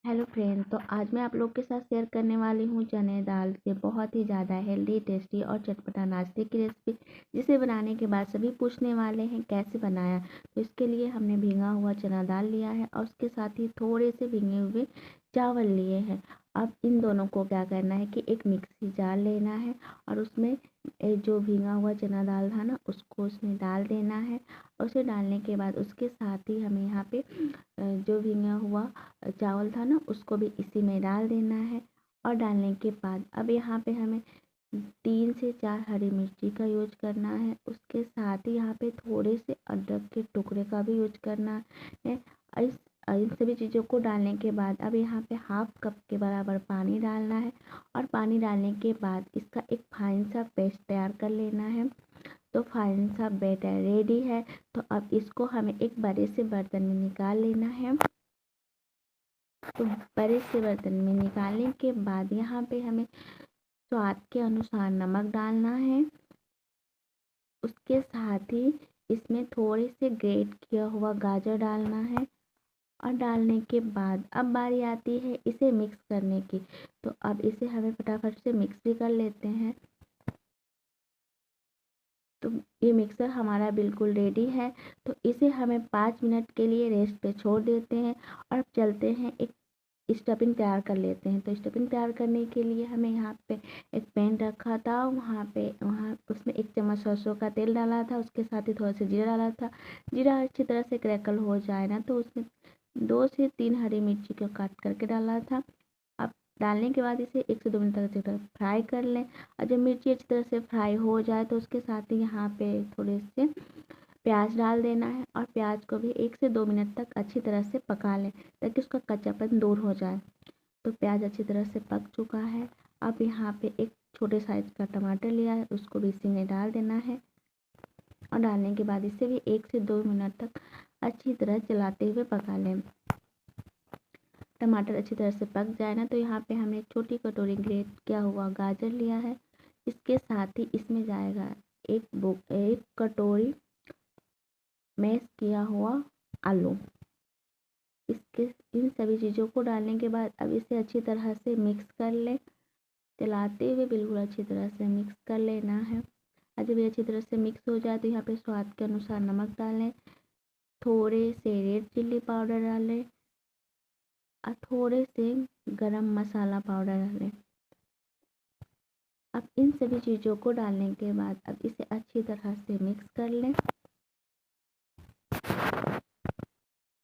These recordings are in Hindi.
हेलो फ्रेंड, तो आज मैं आप लोग के साथ शेयर करने वाली हूँ चने दाल से बहुत ही ज़्यादा हेल्दी, टेस्टी और चटपटा नाश्ते की रेसिपी, जिसे बनाने के बाद सभी पूछने वाले हैं कैसे बनाया। तो इसके लिए हमने भीगा हुआ चना दाल लिया है और उसके साथ ही थोड़े से भीगे हुए चावल लिए हैं। अब इन दोनों को क्या करना है कि एक मिक्सी जार लेना है और उसमें जो भीगा हुआ चना दाल था ना, उसको उसमें डाल देना है। उसे डालने के बाद उसके साथ ही हमें यहाँ पे जो भीगा हुआ चावल था ना, उसको भी इसी में डाल देना है। और डालने के बाद अब यहाँ पे हमें 3 से 4 हरी मिर्ची का यूज करना है। उसके साथ ही यहाँ पे थोड़े से अदरक के टुकड़े का भी यूज करना है। इस इन सभी चीज़ों को डालने के बाद अब यहाँ पे हाफ कप के बराबर पानी डालना है और पानी डालने के बाद इसका एक फाइन सा पेस्ट तैयार कर लेना है। तो फाइन सा बैटर रेडी है। तो अब इसको हमें एक बड़े से बर्तन में निकाल लेना है। तो बड़े से बर्तन में निकालने के बाद यहाँ पे हमें स्वाद के अनुसार नमक डालना है। उसके साथ ही इसमें थोड़े से ग्रेट किया हुआ गाजर डालना है और डालने के बाद अब बारी आती है इसे मिक्स करने की। तो अब इसे हमें फटाफट से मिक्स भी कर लेते हैं। तो ये मिक्सर हमारा बिल्कुल रेडी है। तो इसे हमें 5 मिनट के लिए रेस्ट पे छोड़ देते हैं और अब चलते हैं एक स्टफिंग तैयार कर लेते हैं। तो स्टफिंग तैयार करने के लिए हमें यहाँ पे एक पैन रखा था, वहाँ उसमें 1 चम्मच सरसों का तेल डाला था। उसके साथ ही थोड़ा सा जीरा डाला था। जीरा अच्छी तरह से क्रैकल हो जाए ना, तो उसमें 2 से 3 हरी मिर्ची को काट करके डाला था। अब डालने के बाद इसे 1 से 2 मिनट तक अच्छी तरह फ्राई कर लें। और जब मिर्ची अच्छी तरह से फ्राई हो जाए तो उसके साथ ही यहाँ पे थोड़े से प्याज डाल देना है और प्याज को भी 1 से 2 मिनट तक अच्छी तरह से पका लें ताकि उसका कच्चापन दूर हो जाए। तो प्याज अच्छी तरह से पक चुका है। अब यहाँ पे एक छोटे साइज का टमाटर लिया है, उसको भी इसी में डाल देना है और डालने के बाद इसे भी 1 से 2 मिनट तक अच्छी तरह चलाते हुए पका लें। टमाटर अच्छी तरह से पक जाए ना, तो यहाँ पे हमने एक छोटी कटोरी ग्रेट किया हुआ गाजर लिया है। इसके साथ ही इसमें जाएगा एक कटोरी मैश किया हुआ आलू। इसके इन सभी चीज़ों को डालने के बाद अब इसे अच्छी तरह से मिक्स कर लें, चलाते हुए बिल्कुल अच्छी तरह से मिक्स कर लेना है। और जब ये अच्छी तरह से मिक्स हो जाए तो यहाँ पे स्वाद के अनुसार नमक डालें, थोड़े से रेड चिल्ली पाउडर डालें और थोड़े से गरम मसाला पाउडर डालें। अब इन सभी चीज़ों को डालने के बाद अब इसे अच्छी तरह से मिक्स कर लें।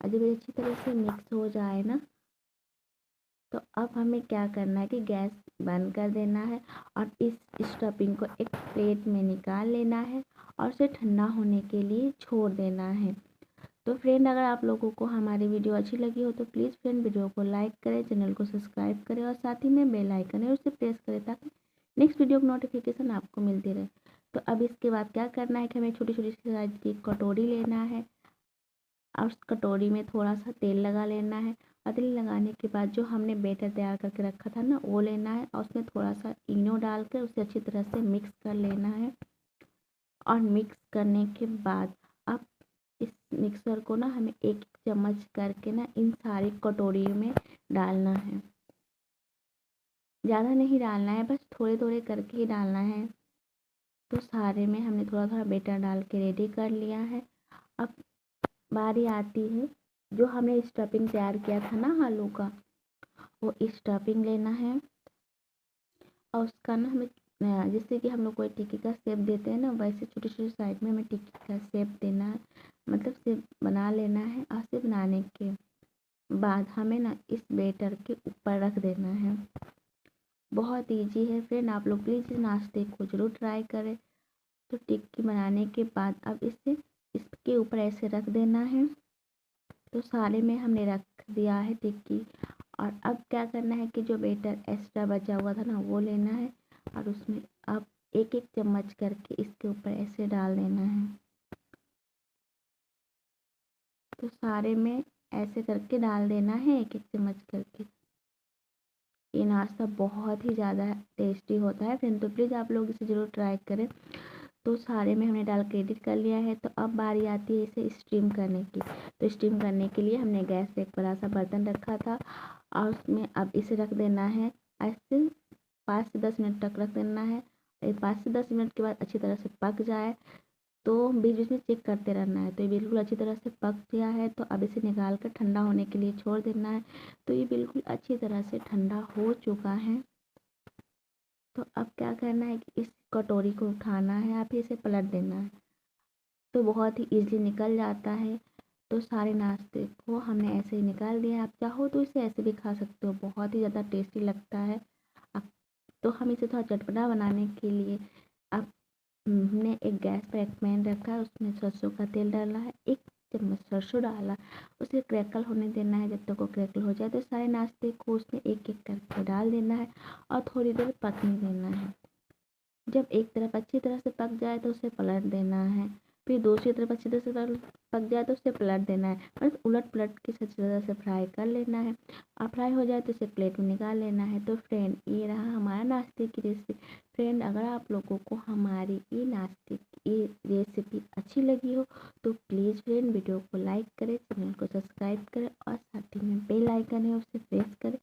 और जब ये अच्छी तरह से मिक्स हो जाए ना, तो अब हमें क्या करना है कि गैस बंद कर देना है और इस स्टफिंग को एक प्लेट में निकाल लेना है और उसे ठंडा होने के लिए छोड़ देना है। तो फ्रेंड, अगर आप लोगों को हमारी वीडियो अच्छी लगी हो तो प्लीज़ फ्रेंड वीडियो को लाइक करें, चैनल को सब्सक्राइब करें और साथ ही में बेल आइकन है उसे प्रेस करें ताकि नेक्स्ट वीडियो की नोटिफिकेशन आपको मिलती रहे। तो अब इसके बाद क्या करना है कि हमें छोटी छोटी साइज की कटोरी लेना है और उस कटोरी में थोड़ा सा तेल लगा लेना है। और तेल लगाने के बाद जो हमने बैटर तैयार करके रखा था ना, वो लेना है और उसमें थोड़ा सा इनो डाल कर उसे अच्छी तरह से मिक्स कर लेना है। और मिक्स करने के बाद अब इस मिक्सर को ना हमें एक चम्मच करके ना इन सारी कटोरियों में डालना है। ज़्यादा नहीं डालना है, बस थोड़े थोड़े करके ही डालना है। तो सारे में हमने थोड़ा थोड़ा बैटर डाल के रेडी कर लिया है। अब बारी आती है जो हमने स्टफिंग तैयार किया था ना आलू का, वो स्टफिंग लेना है और उसका ना हमें जैसे कि हम लोग कोई टिक्की का शेप देते हैं ना, वैसे छोटी छोटी साइड में हमें टिक्की का शेप देना है, मतलब शेप बना लेना है। और शेप बनाने के बाद हमें ना इस बैटर के ऊपर रख देना है। बहुत ईजी है फ्रेंड, आप लोग प्लीज़ इस नाश्ते को ज़रूर ट्राई करें। तो टिक्की बनाने के बाद अब इसे इसके ऊपर ऐसे रख देना है। तो सारे में हमने रख दिया है टिक्की। और अब क्या करना है कि जो बैटर एक्स्ट्रा बचा हुआ था ना, वो लेना है और उसमें अब एक एक चम्मच करके इसके ऊपर ऐसे डाल देना है। तो सारे में ऐसे करके डाल देना है एक एक चम्मच करके। ये नाश्ता बहुत ही ज़्यादा टेस्टी होता है फ्रेंड, तो प्लीज़ आप लोग इसे ज़रूर ट्राई करें। तो सारे में हमने डाल के एडिट कर लिया है। तो अब बारी आती है इसे स्टीम करने की। तो स्टीम करने के लिए हमने गैस पे एक बड़ा सा बर्तन रखा था और उसमें अब इसे रख देना है ऐसे 5 से 10 मिनट तक रख देना है। 5 से 10 मिनट के बाद अच्छी तरह से पक जाए तो बीच बीच में चेक करते रहना है। तो ये बिल्कुल अच्छी तरह से पक गया है, तो अब इसे निकाल कर ठंडा होने के लिए छोड़ देना है। तो ये बिल्कुल अच्छी तरह से ठंडा हो चुका है। तो अब क्या करना है कि इस कटोरी को उठाना है या फिर इसे पलट देना है, तो बहुत ही ईज़िली निकल जाता है। तो सारे नाश्ते को हमने ऐसे ही निकाल दिया। आप चाहो तो इसे ऐसे भी खा सकते हो, बहुत ही ज़्यादा टेस्टी लगता है। अब तो हम इसे थोड़ा चटपटा बनाने के लिए अब हमने एक गैस पे एक पैन रखा है, उसमें सरसों का तेल डाला है, 1 चम्मच सरसों डाला, उसे क्रैकल होने देना है। जब तक वो क्रैकल हो जाए तो सारे नाश्ते को उसमें एक-एक करके डाल देना है और थोड़ी देर पकने देना है। जब एक तरफ अच्छी तरह से पक जाए तो उसे पलट देना है, फिर दूसरी तरफ अच्छी तरह से पक जाए तो उसे पलट देना है, बस उलट-पलट के अच्छी तरह से फ्राई कर लेना है। और फ्राई हो जाए तो इसे प्लेट में निकाल लेना है। तो फ्रेंड, ये रहा हमारा नाश्ते की रेसिपी। फ्रेंड, अगर आप लोगों को हमारी ये नाश्ते की रेसिपी अच्छी लगी हो तो प्लीज़ फ्रेंड वीडियो को लाइक करें, चैनल को सब्सक्राइब करें और साथ ही में बेल आइकन है उसे प्रेस करें